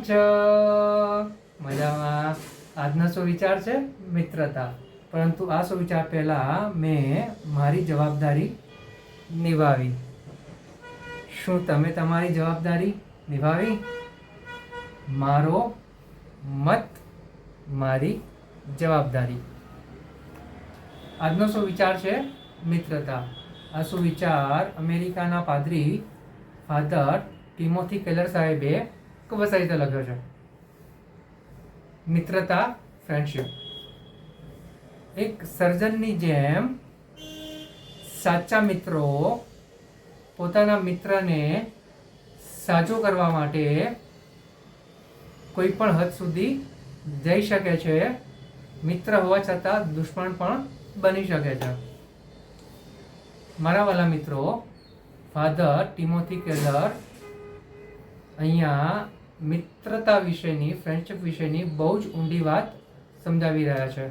છો? મજામાં. આજનો સુવિચાર છે મિત્રતા. પરંતુ આ સુવિચાર પહેલા મેં મારી જવાબદારી નિભાવી. શું તમે તમારી જવાબદારી નિભાવી? મારો મત મારી જવાબદારી. આજનો સુવિચાર છે મિત્રતા. આ સુવિચાર અમેરિકાના પાદરી ફાધર ટિમોથી કેલર સાહેબે વસાવીને લખ્યો છે. મિત્રતા, ફ્રેન્ડશિપ. એક સર્જનની જેમ સાચા મિત્રો પોતાના મિત્રને સાજો કરવા માટે કોઈ પણ હદ સુધી જઈ શકે છે. મિત્ર હોવા છતાં દુશ્મન પણ બની શકે છે. મારા વાલા મિત્રો, ફાધર ટિમોથી કેલર અહીંયા મિત્રતા વિશેની, ફ્રેન્ડશિપ વિશેની બહુ જ ઊંડી વાત સમજાવી રહ્યા છે.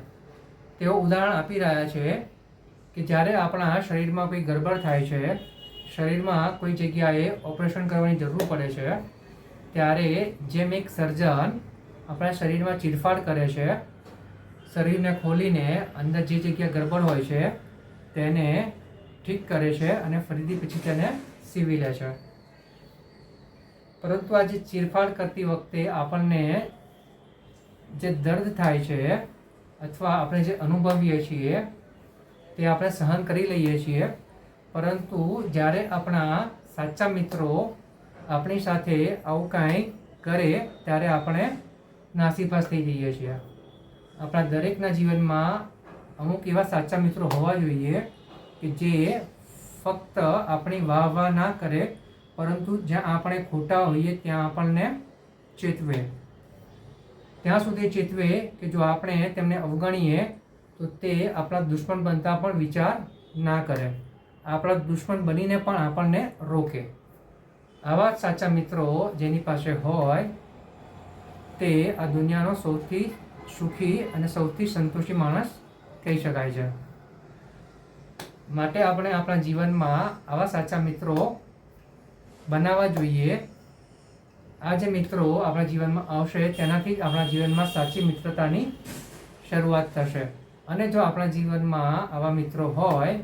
તેઓ ઉદાહરણ આપી રહ્યા છે કે જ્યારે આપણા શરીરમાં કોઈ ગડબડ થાય છે, શરીરમાં કોઈ જગ્યાએ ઓપરેશન કરવાની જરૂર પડે છે, ત્યારે જેમ એક સર્જન આપણા શરીરમાં ચીરફાડ કરે છે, શરીરને ખોલીને અંદર જે જગ્યા ગડબડ હોય છે તેને ઠીક કરે છે અને ફરીથી પછી તેને સીવી લે છે. પરંતુ આ જે ચીરફાડ કરતી વખતે આપણને જે દર્દ થાય છે અથવા આપણે જે અનુભવીએ છીએ તે આપણે સહન કરી લઈએ છીએ. પરંતુ જ્યારે આપણા સાચા મિત્રો આપણી સાથે આવું કાંઈ કરે ત્યારે આપણે નાસીપાસ થઈ જઈએ છીએ. આપણા દરેકના જીવનમાં અમુક એવા સાચા મિત્રો હોવા જોઈએ કે જે ફક્ત આપણી વાહ ના કરે, પરંતુ જ્યાં આપણે ખોટા હોઈએ ત્યાં આપણને ચેતવે. ત્યાં સુધી ચેતવે કે જો આપણે તેમને અવગણીએ તો તે આપણા દુશ્મન બનતા પણ વિચાર ના કરે, આપણા દુશ્મન બનીને પણ આપણને રોકે. આવા સાચા મિત્રો જેની પાસે હોય તે આ દુનિયાનો સૌથી સુખી અને સૌથી સંતોષી માણસ કહી શકાય છે. માટે આપણે આપણા જીવનમાં આવા સાચા મિત્રો બનાવવા જોઈએ. આ જે મિત્રો આપણા જીવનમાં આવશે તેનાથી જ આપણા જીવનમાં સાચી મિત્રતાની શરૂઆત થશે. અને જો આપણા જીવનમાં આવા મિત્રો હોય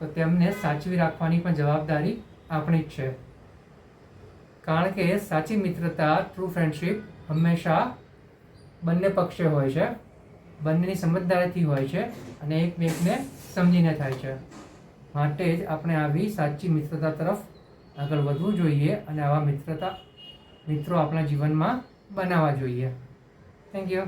તો તેમને સાચવી રાખવાની પણ જવાબદારી આપણી જ છે. કારણ કે સાચી મિત્રતા, ટ્રુ ફ્રેન્ડશિપ હંમેશા બંને પક્ષે હોય છે, બંનેની સમજદારીથી હોય છે અને એકમેકને સમજીને થાય છે. માટે જ આપણે આવી સાચી મિત્રતા તરફ આગળ વધવું જોઈએ અને આવા મિત્રો આપણા જીવનમાં બનાવવા જોઈએ. Thank you.